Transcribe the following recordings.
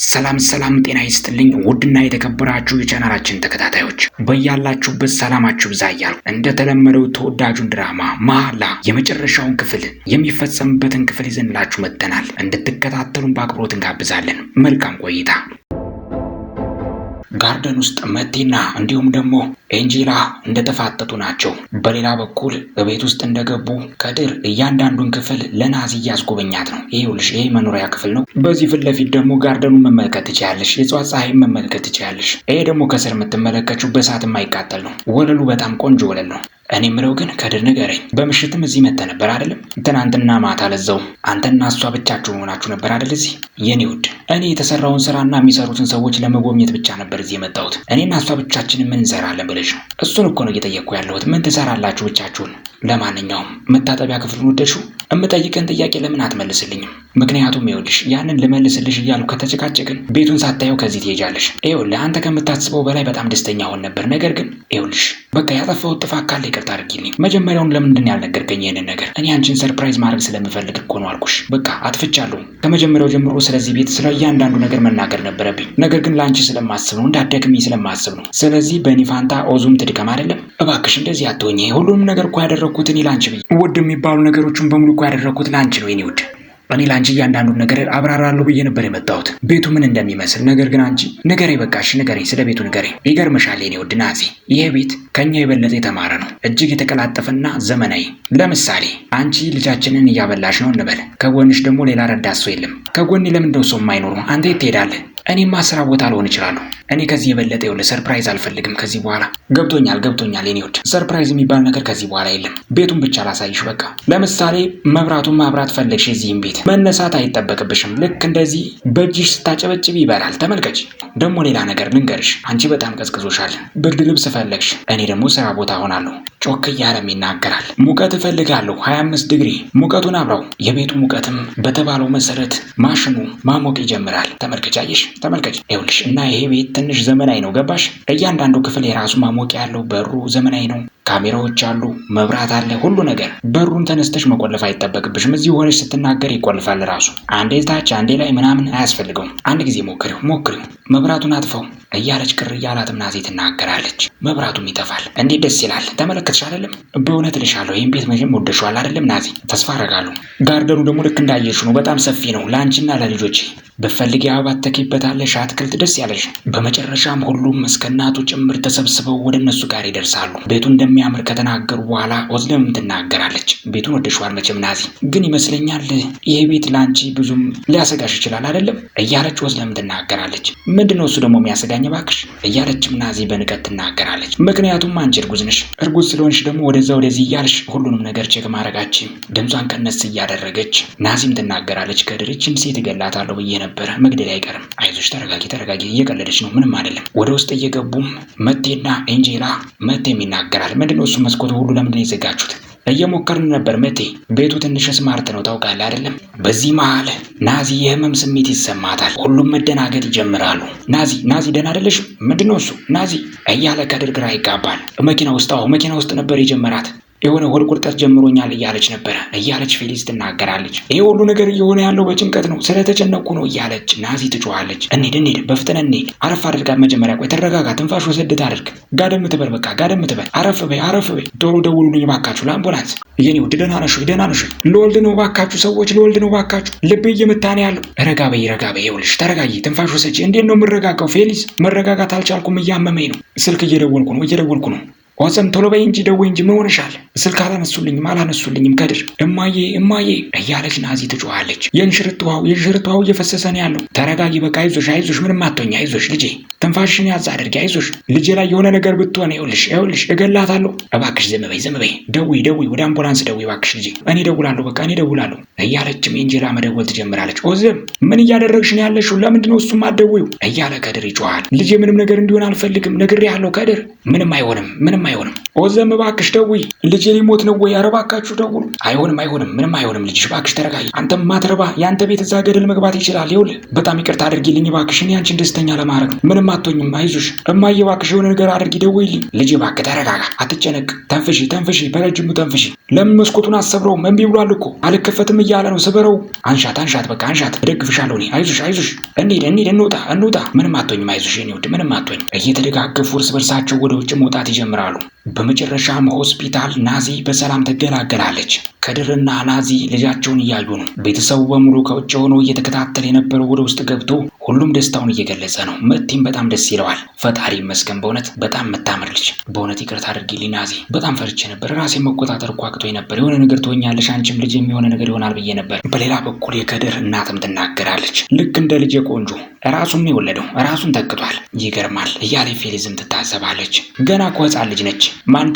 ሰላም ጤና ይስጥልኝ ውድና የተከበራችሁ የቻናላችን ተከታታዮች በያላችሁበት ሰላማችሁ ይብዛ እያልኩ እንደተለመደው ተወዳጁን ድራማ መሐላ የመጨረሻውን ክፍል የሚፈጸምበትን ክፍል ይዘንላችሁ መጥተናል። እንድትከታተሉን በአክብሮት እንጋብዛለን። መልካም ቆይታ። ጋርደን ውስጥ መቴና እንዲሁም ደግሞ ኤንጄላ እንደተፋጠጡ ናቸው። በሌላ በኩል በቤት ውስጥ እንደገቡ ከድር እያንዳንዱን ክፍል ለናዚ እያስጎበኛት ነው። ይኸውልሽ ይሄ መኖሪያ ክፍል ነው። በዚህ ፊት ለፊት ደግሞ ጋርደኑን መመልከት ትችያለሽ። የእጽዋት ፀሐይን መመልከት ትችያለሽ። ይሄ ደግሞ ከስር የምትመለከችው በእሳት የማይቃጠል ነው። ወለሉ በጣም ቆንጆ ወለል ነው። እኔ ምለው ግን ከድር ንገረኝ፣ በምሽትም እዚህ መጥተህ ነበር አይደለም? ትናንትና ማታ ለዛው አንተና እሷ ብቻችሁ ሆናችሁ ነበር አይደል? እዚህ የኔ ውድ እኔ የተሰራውን ስራና የሚሰሩትን ሰዎች ለመጎብኘት ብቻ ነበር እዚህ የመጣሁት። እኔና እሷ ብቻችንን ምን እንሰራለን ብለሽ ነው? እሱን እኮ ነው እየጠየቅኩ ያለሁት። ምን ትሰራላችሁ ብቻችሁን? ለማንኛውም መታጠቢያ ክፍሉን ወደድሽው? እምጠይቅን ጥያቄ ለምን አትመልስልኝም? ምክንያቱም ይኸውልሽ ያንን ልመልስልሽ እያሉ ከተጨቃጨቅን ቤቱን ሳታየው ከዚህ ትሄጃለሽ። ይኸውልህ አንተ ከምታስበው በላይ በጣም ደስተኛ ሆን ነበር። ነገር ግን ይኸውልሽ በቃ ያጠፋሁት ጥፋት ካለ ይቅርታ አድርጊልኝ። መጀመሪያውን ለምንድን ያልነገርከኝ ይሄንን ነገር? እኔ አንቺን ሰርፕራይዝ ማድረግ ስለምፈልግ እኮ ነው አልኩሽ። በቃ አጥፍቻለሁ። ከመጀመሪያው ጀምሮ ስለዚህ ቤት ስለ እያንዳንዱ ነገር መናገር ነበረብኝ። ነገር ግን ለአንቺ ስለማስብ ነው፣ እንዳትደክሚ ስለማስብ ነው። ስለዚህ በእኔ ፋንታ ኦዙም ትድከም አይደለም? እባክሽ እንደዚህ አትሆኚ። ሁሉንም ነገር እኮ ያደረግኩት እኔ ለአንቺ ብዬ፣ ውድ የሚባሉ ነገሮችን በሙሉ እኮ ያደረግኩት ለአንቺ ነው የኔ ውድ። እኔ ለአንቺ እያንዳንዱን ነገር አብራራለሁ ብዬ ነበር የመጣሁት ቤቱ ምን እንደሚመስል። ነገር ግን አንቺ ንገረኝ፣ በቃሽ ንገረኝ፣ ስለ ቤቱ ንገረኝ። ይገርምሻል የኔ ውድ ናዚ፣ ይሄ ቤት ከኛ የበለጠ የተማረ ነው፣ እጅግ የተቀላጠፈና ዘመናዊ። ለምሳሌ አንቺ ልጃችንን እያበላሽ ነው እንበል፣ ከጎንሽ ደግሞ ሌላ ረዳት ሰው የለም። ከጎኔ ለምንድነው ሰው የማይኖሩ? አንተ የት ትሄዳለህ? እኔማ ስራ ቦታ ልሆን እችላለሁ። እኔ ከዚህ የበለጠ ይኸውልህ ሰርፕራይዝ አልፈልግም ከዚህ በኋላ። ገብቶኛል የኔ ውድ፣ ሰርፕራይዝ የሚባል ነገር ከዚህ በኋላ የለም። ቤቱን ብቻ ላሳይሽ በቃ። ለምሳሌ መብራቱን ማብራት ፈለግሽ፣ እዚህም ቤት መነሳት አይጠበቅብሽም። ልክ እንደዚህ በእጅሽ ስታጨበጭብ ይበራል። ተመልከች። ደግሞ ሌላ ነገር ልንገርሽ፣ አንቺ በጣም ቀዝቅዞሻል። ብርድ ልብስ ፈለግሽ፣ እኔ ደግሞ ስራ ቦታ ሆናለሁ። ጮክ እያለም ይናገራል። ሙቀት እፈልጋለሁ 25 ዲግሪ። ሙቀቱን አብራው። የቤቱ ሙቀትም በተባለው መሰረት ማሽኑ ማሞቅ ይጀምራል። ተመልከቻየሽ፣ ተመልከች። ይኸውልሽ እና ይሄ ቤት ትንሽ ዘመናዊ ነው ገባሽ? እያንዳንዱ ክፍል የራሱ ማሞቂያ ያለው፣ በሩ ዘመናዊ ነው፣ ካሜራዎች አሉ፣ መብራት አለ፣ ሁሉ ነገር። በሩን ተነስተሽ መቆለፍ አይጠበቅብሽም። እዚህ ሆነሽ ስትናገር ይቆልፋል ራሱ። አንዴ ታች አንዴ ላይ ምናምን አያስፈልገውም። አንድ ጊዜ ሞክሪው። መብራቱን አጥፈው እያለች ቅር እያላትም ናዚ ትናገራለች። መብራቱም ይጠፋል። እንዴት ደስ ይላል! ተመለከትሽ አይደለም? በእውነት ልሻለሁ ይህን ቤት መቼም ወደሽዋል አይደለም ናዚ? ተስፋ አደርጋለሁ። ጋርደኑ ደግሞ ልክ እንዳየሽው ነው፣ በጣም ሰፊ ነው። ለአንቺና ለልጆቼ በፈልጊ አበባ ተተኪበታለሽ፣ አትክልት ደስ ያለሽ። በመጨረሻም ሁሉም እስከ እናቱ ጭምር ተሰብስበው ወደ እነሱ ጋር ይደርሳሉ። ቤቱ እንደሚያምር ከተናገሩ በኋላ ኦዝለም ትናገራለች። ቤቱን ወደሽዋል መቼም ናዚ፣ ግን ይመስለኛል ይሄ ቤት ለአንቺ ብዙም ሊያሰጋሽ ይችላል አይደለም? እያለች ኦዝለም ትናገራለች። ምንድነው እሱ ደግሞ የሚያሰጋኝ እባክሽ? እያለችም ናዚ በንቀት ትናገራለች። ምክንያቱም አንቺ እርጉዝ ነሽ። እርጉዝ ስለሆንሽ ደግሞ ወደዛ ወደዚህ እያልሽ ሁሉንም ነገር ቼክ ማድረጋችን። ድምጿን ቀነስ እያደረገች ናዚም ትናገራለች። ከድርችን ሴት እገላታለሁ ብዬ ነበረ፣ መግደል አይቀርም። አይዞሽ፣ ተረጋጊ፣ እየቀለደች ነው፣ ምንም አይደለም። ወደ ውስጥ እየገቡም መቴና ኤንጄላ፣ መቴም ይናገራል። ምንድነው እሱ መስኮቱ ሁሉ ለምንድን የዘጋችሁት? እየሞከርን ነበር መቴ፣ ቤቱ ትንሽ ስማርት ነው ታውቃለህ አይደለም? በዚህ መሃል ናዚ የህመም ስሜት ይሰማታል። ሁሉም መደናገጥ ይጀምራሉ። ናዚ ደህና አይደለሽም? ምንድነው እሱ ናዚ እያለ ከድር ግራ ይጋባል። መኪና ውስጥ ነበር የጀመራት። የሆነ ሆድ ቁርጠት ጀምሮኛል እያለች ነበረ እያለች ፌሊስ ትናገራለች። ይሄ ሁሉ ነገር እየሆነ ያለው በጭንቀት ነው፣ ስለተጨነቁ ነው እያለች ናዚ ትጮኻለች። እንሂድ፣ በፍጥነት እንሂድ። አረፍ አድርጋት መጀመሪያ። ቆይ ተረጋጋ፣ ትንፋሽ ወሰድ አድርግ። ጋደም ትበል፣ በቃ ጋደም ትበል። አረፍ በይ። ቶሎ ደውሉልኝ ባካችሁ ለአምቡላንስ። የኔ ውድ ደህና ነሽ? ልወልድ ነው ባካችሁ ሰዎች፣ ልወልድ ነው ባካችሁ። ልቤ እየመታ ነው ያለው። ረጋ በይ። ይኸውልሽ ተረጋጊ፣ ትንፋሽ ወሰጂ። እንዴት ነው የምረጋጋው ፌሊስ? መረጋጋት አልቻልኩም፣ እያመመኝ ነው። ስልክ እየደወልኩ ነው። ኦዝም ቶሎ በይ እንጂ ደውይ እንጂ ምን ሆነሻል? ስልክ አላነሱልኝም ከድር። እማዬ እያለች ናዚ ትጮኻለች። የእንሽርት ውሃው እየፈሰሰ ነው ያለው። ተረጋጊ በቃ፣ አይዞሽ፣ ምንም አትሆኝ። አይዞሽ ልጄ፣ ትንፋሽን ያዝ አድርጊ። አይዞሽ ልጄ ላይ የሆነ ነገር ብትሆን ይኸውልሽ እገላታለሁ። እባክሽ ዝም በይ። ደውይ፣ ወደ አምቡላንስ ደውይ እባክሽ ልጄ። እኔ እደውላለሁ እያለችም ኤንጄላ መደወል ትጀምራለች። ኦዝም ምን እያደረግሽ ነው ያለሽው? ለምንድን ነው እሱም አትደውይው? እያለ ከድር ይጮኻል። ልጄ ምንም ነገር እንዲሆን አልፈልግም፣ ነግሬሃለሁ ከድር። ምንም አይሆንም። ኦዝም እባክሽ ደውይ፣ ልጄ ሊሞት ነው ወይ? ኧረ እባካችሁ ደውሉ። አይሆንም፣ ምንም አይሆንም ልጅሽ፣ እባክሽ ተረጋጊ። አንተም ማትረባ፣ ያንተ ቤት እዛ ገደል መግባት ይችላል። ይኸውልህ በጣም ይቅርታ አድርጊልኝ እባክሽ፣ እኔ አንቺን ደስተኛ ለማድረግ ምንም አትሆኝም፣ አይዞሽ እማዬ እባክሽ የሆነ ነገር አድርጊ፣ ደውይልኝ። ልጄ እባክህ ተረጋጋ፣ አትጨነቅ፣ ተንፍሺ፣ በረጅሙ ተንፍሺ። ለምን መስኮቱን አሰብረውም? እምቢ ብሏል እኮ አልከፈትም እያለ ነው። ስበረው። አንሻት፣ በቃ አንሻት፣ እደግፍሻለሁ እኔ። አይዞሽ፣ እንሂድ፣ እንውጣ። ምንም አትሆኝም፣ አይዞሽ የኔ ውድ፣ ምንም አትሆኝም። እየተደጋገፉ እርስ በርሳቸው ወደ ውጭ መውጣት ይጀምራሉ። በመጨረሻም ሆስፒታል ናዚ በሰላም ትገላገላለች። ከድርና ናዚ ልጃቸውን እያዩ ነው። ቤተሰቡ በሙሉ ከውጭ ሆኖ እየተከታተለ የነበረው ወደ ውስጥ ገብቶ ሁሉም ደስታውን እየገለጸ ነው። መቲም በጣም ደስ ይለዋል። ፈጣሪ ይመስገን፣ በእውነት በጣም የምታምር ልጅ። በእውነት ይቅርታ አድርጊልኝ ናዚ፣ በጣም ፈርቼ ነበር። ራሴን መቆጣጠር እኮ አቅቶኝ ነበር። የሆነ ነገር ትሆኛለሽ፣ አንቺም ልጅ የሚሆነ ነገር ይሆናል ብዬ ነበር። በሌላ በኩል የከድር እናትም ትናገራለች። ልክ እንደ ልጄ ቆንጆ ራሱን የወለደው ራሱን ተክቷል። ይገርማል እያለ ፌሊዝም ትታዘባለች። ገና እኮ ሕፃን ልጅ ነች። ማን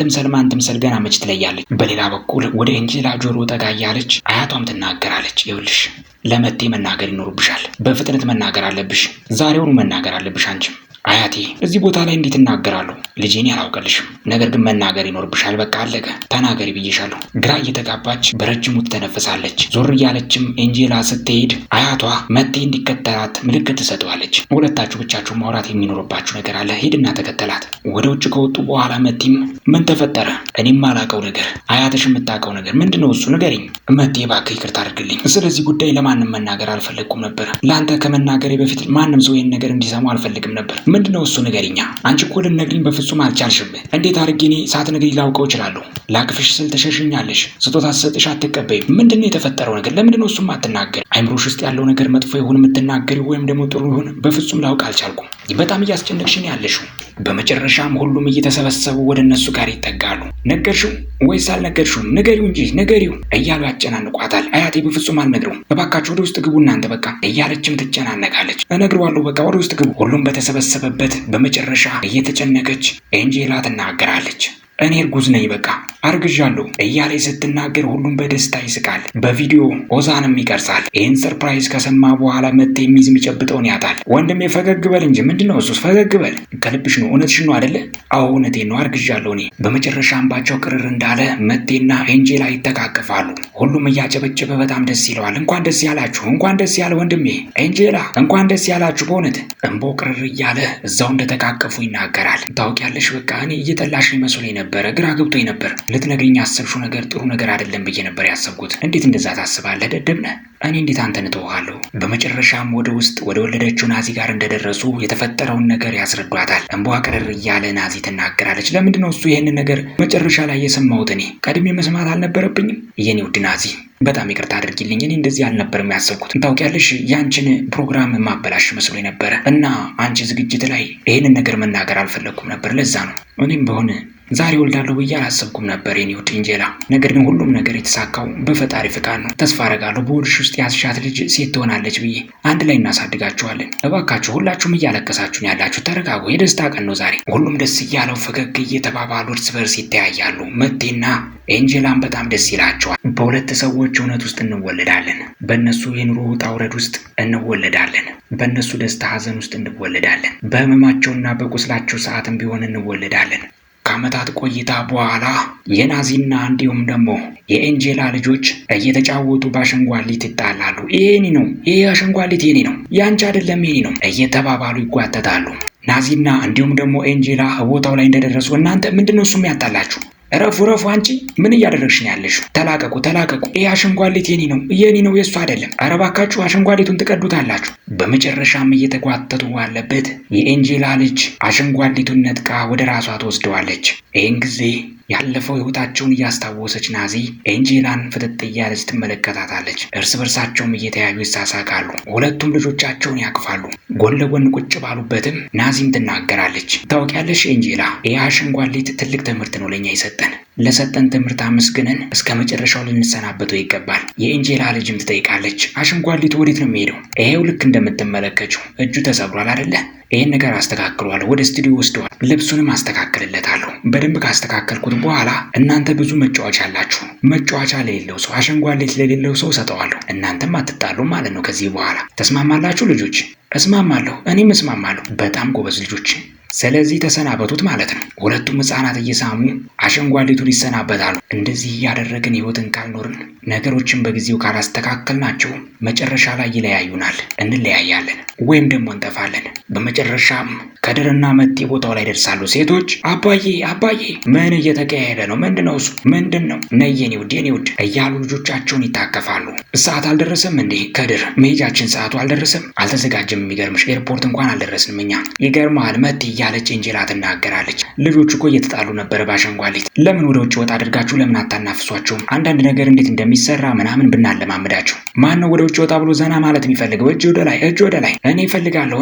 ትምሰል ገና መች ትለያለች። በሌላ በኩል ወደ ኤንጄላ ጆሮ ጠጋ እያለች አያቷም ትናገራለች። ይኸውልሽ ለመቴ መናገር ይኖርብሻል። በፍጥነት መናገር አለብሽ። ዛሬውኑ መናገር አለብሽ አንቺም። አያቴ እዚህ ቦታ ላይ እንዴት እናገራለሁ? ልጄን ያላውቀልሽም፣ ነገር ግን መናገር ይኖርብሻል። በቃ አለቀ፣ ተናገሪ ብዬሻለሁ። ግራ እየተጋባች በረጅሙ ትተነፍሳለች። ዞር እያለችም ኤንጄላ ስትሄድ አያቷ መቴ እንዲከተላት ምልክት ትሰጠዋለች። ሁለታችሁ ብቻችሁ ማውራት የሚኖርባችሁ ነገር አለ፣ ሂድና ተከተላት። ወደ ውጭ ከወጡ በኋላ መቴም ምን ተፈጠረ? እኔም አላውቀው ነገር፣ አያትሽ የምታውቀው ነገር ምንድን ነው? እሱ ንገሪኝ። መቴ እባክህ ይቅርታ አድርግልኝ። ስለዚህ ጉዳይ ለማንም መናገር አልፈለግኩም ነበር። ለአንተ ከመናገሬ በፊት ማንም ሰው ይህን ነገር እንዲሰሙ አልፈልግም ነበር። ምንድነው እሱ ንገሪኛ። አንቺ እኮ ልትነግሪኝ በፍጹም አልቻልሽም። እንዴት አድርጌ እኔ ሳትነግሪኝ ላውቀው እችላለሁ? ላቅፍሽ ስል ተሸሽኛለሽ፣ ስጦታ ስሰጥሽ አትቀበይም። ምንድነው የተፈጠረው ነገር? ለምንድነው እሱም አትናገሪ? አይምሮሽ ውስጥ ያለው ነገር መጥፎ ይሁን የምትናገሪው ወይም ደግሞ ጥሩ ይሁን በፍጹም ላውቅ አልቻልኩም። በጣም እያስጨነቅሽን ያለሽው። በመጨረሻም ሁሉም እየተሰበሰቡ ወደ እነሱ ጋር ይጠጋሉ። ነገርሽው ወይስ አልነገርሽውም? ንገሪው እንጂ ንገሪው እያሉ ያጨናንቋታል። አያቴ በፍጹም አልነግረውም፣ እባካችሁ ወደ ውስጥ ግቡ እናንተ በቃ እያለችም ትጨናነቃለች። እነግረዋለሁ በቃ ወደ ውስጥ ግቡ። ሁሉም በተሰበሰበበት በመጨረሻ እየተጨነቀች ኤንጄላ ትናገራለች። እኔ እርጉዝ ነኝ በቃ አርግዣለሁ እያለች ስትናገር ሁሉም በደስታ ይስቃል። በቪዲዮ ኦዛንም ይቀርጻል። ይህን ሰርፕራይዝ ከሰማ በኋላ መቴ የሚይዝ የሚጨብጠውን ያጣል። ወንድሜ ፈገግ በል እንጂ ምንድነው እሱስ? ፈገግ በል ከልብሽ ነው? እውነትሽን ነው አይደለ? አዎ እውነቴን ነው፣ አርግዣለሁ እኔ። በመጨረሻ እንባቸው ቅርር እንዳለ መቴና ኤንጄላ ይተቃቀፋሉ። ሁሉም እያጨበጨበ በጣም ደስ ይለዋል። እንኳን ደስ ያላችሁ፣ እንኳን ደስ ያለ ወንድሜ ኤንጄላ፣ እንኳን ደስ ያላችሁ። በእውነት እንቦ ቅርር እያለ እዛው እንደተቃቀፉ ይናገራል። ታውቂያለሽ በቃ እኔ እየጠላሽ መስሎኝ ነበረ፣ ግራ ገብቶኝ ነበር። ልትነግሪኝ ያሰብሽው ነገር ጥሩ ነገር አይደለም ብዬ ነበር ያሰብኩት። እንዴት እንደዛ ታስባለህ? ደደብ ነህ። እኔ እንዴት አንተን እተውሃለሁ? በመጨረሻም ወደ ውስጥ ወደ ወለደችው ናዚ ጋር እንደደረሱ የተፈጠረውን ነገር ያስረዷታል። እንቧ ቅርር እያለ ናዚ ትናገራለች። ለምንድን ነው እሱ ይሄንን ነገር መጨረሻ ላይ የሰማሁት? እኔ ቀድሜ መስማት አልነበረብኝም? የኔ ውድ ናዚ በጣም ይቅርታ አድርጊልኝ። እኔ እንደዚህ አልነበረም ያሰብኩት። ታውቂያለሽ ያንቺን ፕሮግራም ማበላሽ መስሎኝ ነበረ እና አንቺ ዝግጅት ላይ ይሄንን ነገር መናገር አልፈለግኩም ነበር። ለዛ ነው እኔም በሆነ ዛሬ ወልዳለሁ ብዬ አላሰብኩም ነበር የኔ ውድ ኤንጄላ። ነገር ግን ሁሉም ነገር የተሳካው በፈጣሪ ፍቃድ ነው። ተስፋ አደርጋለሁ በሆድሽ ውስጥ ያስሻት ልጅ ሴት ትሆናለች ብዬ። አንድ ላይ እናሳድጋችኋለን። እባካችሁ ሁላችሁም እያለቀሳችሁ ነው ያላችሁ፣ ተረጋጉ። የደስታ ቀን ነው ዛሬ። ሁሉም ደስ እያለው ፈገግ እየተባባሉ እርስ በርስ ይተያያሉ። መቴና ኤንጄላን በጣም ደስ ይላቸዋል። በሁለት ሰዎች እውነት ውስጥ እንወለዳለን። በእነሱ የኑሮ ውጣ ውረድ ውስጥ እንወለዳለን። በእነሱ ደስታ ሀዘን ውስጥ እንወለዳለን። በህመማቸውና በቁስላቸው ሰዓትም ቢሆን እንወለዳለን። ከዓመታት ቆይታ በኋላ የናዚና እንዲሁም ደግሞ የኤንጄላ ልጆች እየተጫወቱ በአሸንጓሊት ይጣላሉ። ይሄኔ ነው፣ ይሄ አሸንጓሊት የኔ ነው፣ ያንቺ አይደለም የኔ ነው እየተባባሉ ይጓተታሉ። ናዚና እንዲሁም ደግሞ ኤንጄላ ቦታው ላይ እንደደረሱ እናንተ ምንድነው እሱም ያጣላችሁ? ረፉ አንቺ ምን እያደረግሽ ነው ያለሽው? ተላቀቁ። ይህ አሸንጓሊት የኔ ነው የእሱ አይደለም። ኧረ እባካችሁ አሸንጓሊቱን ትቀዱታላችሁ። በመጨረሻም እየተጓተቱ ባለበት የኤንጄላ ልጅ አሸንጓሊቱን ነጥቃ ወደ ራሷ ትወስደዋለች። ይህን ጊዜ ያለፈው ህይወታቸውን እያስታወሰች ናዚ ኤንጄላን ፍጥጥ እያለች ትመለከታታለች። እርስ በርሳቸውም እየተያዩ ይሳሳቃሉ። ሁለቱም ልጆቻቸውን ያቅፋሉ። ጎን ለጎን ቁጭ ባሉበትም ናዚም ትናገራለች። ታውቂያለሽ ኤንጄላ፣ ይህ አሸንጓሊት ትልቅ ትምህርት ነው ለእኛ ይሰጠን። ለሰጠን ትምህርት አመስግነን እስከ መጨረሻው ልንሰናበተው ይገባል። የኤንጄላ ልጅም ትጠይቃለች፣ አሸንጓሊቱ ወዴት ነው የሚሄደው? ይሄው ልክ እንደምትመለከችው እጁ ተሰብሯል አይደለ? ይህን ነገር አስተካክሏለሁ፣ ወደ ስቱዲዮ ወስደዋል። ልብሱንም አስተካክልለታለሁ። በደንብ ካስተካከልኩት በኋላ እናንተ ብዙ መጫወቻ አላችሁ። መጫወቻ ለሌለው ሰው፣ አሸንጓሊት ለሌለው ሰው ሰጠዋለሁ። እናንተም አትጣሉ ማለት ነው ከዚህ በኋላ። ተስማማላችሁ ልጆች? እስማማለሁ፣ እኔም እስማማለሁ። በጣም ጎበዝ ልጆች። ስለዚህ ተሰናበቱት ማለት ነው። ሁለቱም ህፃናት እየሳሙ አሸንጓሊቱን ይሰናበታሉ። እንደዚህ እያደረግን ህይወትን ካልኖርን፣ ነገሮችን በጊዜው ካላስተካከልናቸው መጨረሻ ላይ ይለያዩናል። እንለያያለን ወይም ደግሞ እንጠፋለን። በመጨረሻም ከድርና መጤ ቦታው ላይ ደርሳሉ። ሴቶች አባዬ አባዬ፣ ምን እየተካሄደ ነው? ምንድነው እሱ? ምንድን ነው? ነይ የኔ ውድ የኔ ውድ እያሉ ልጆቻቸውን ይታቀፋሉ። ሰዓት አልደረሰም እንዴ ከድር? መሄጃችን ሰዓቱ አልደረሰም? አልተዘጋጀም። የሚገርምሽ ኤርፖርት እንኳን አልደረስንም እኛ። ይገርማል መጤ እያለች እንጀላ ትናገራለች። ልጆቹ እኮ እየተጣሉ ነበረ ባሸንጓሊት። ለምን ወደ ውጭ ወጣ አድርጋችሁ ለምን አታናፍሷቸውም? አንዳንድ ነገር እንዴት እንደሚሰራ ምናምን ብናለማምዳቸው። ማን ነው ወደ ውጭ ወጣ ብሎ ዘና ማለት የሚፈልገው? እጅ ወደ ላይ፣ እጅ ወደ ላይ። እኔ እፈልጋለሁ።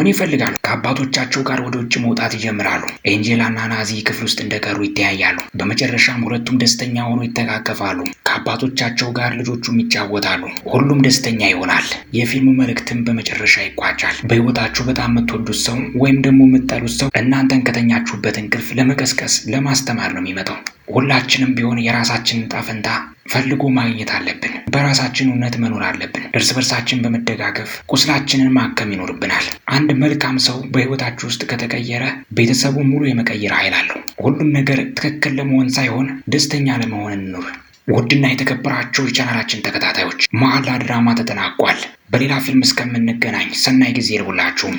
ከአባቶቻቸው ጋር ወደ ውጭ መውጣት ይጀምራሉ። ኤንጄላና ናዚ ክፍል ውስጥ እንደቀሩ ይተያያሉ። በመጨረሻም ሁለቱም ደስተኛ ሆኖ ይተቃቀፋሉ። ከአባቶቻቸው ጋር ልጆቹም ይጫወታሉ። ሁሉም ደስተኛ ይሆናል። የፊልሙ መልእክትም በመጨረሻ ይቋጫል። በህይወታችሁ በጣም የምትወዱት ሰው ወይም ደግሞ የምትጠሉት ሰው እናንተን ከተኛችሁበት እንቅልፍ ለመቀስቀስ ለማስተማር ነው የሚመጣው። ሁላችንም ቢሆን የራሳችንን ዕጣ ፈንታ ፈልጎ ማግኘት አለብን። በራሳችን እውነት መኖር አለብን። እርስ በርሳችን በመደጋገፍ ቁስላችንን ማከም ይኖርብናል። አንድ መልካም ሰው በህይወታችሁ ውስጥ ከተቀየረ ቤተሰቡን ሙሉ የመቀየር ኃይል አለው። ሁሉም ነገር ትክክል ለመሆን ሳይሆን ደስተኛ ለመሆን እንኑር። ውድና የተከበራችሁ የቻናላችን ተከታታዮች መሐላ ድራማ ተጠናቋል። በሌላ ፊልም እስከምንገናኝ ሰናይ ጊዜ ይሁንላችሁ።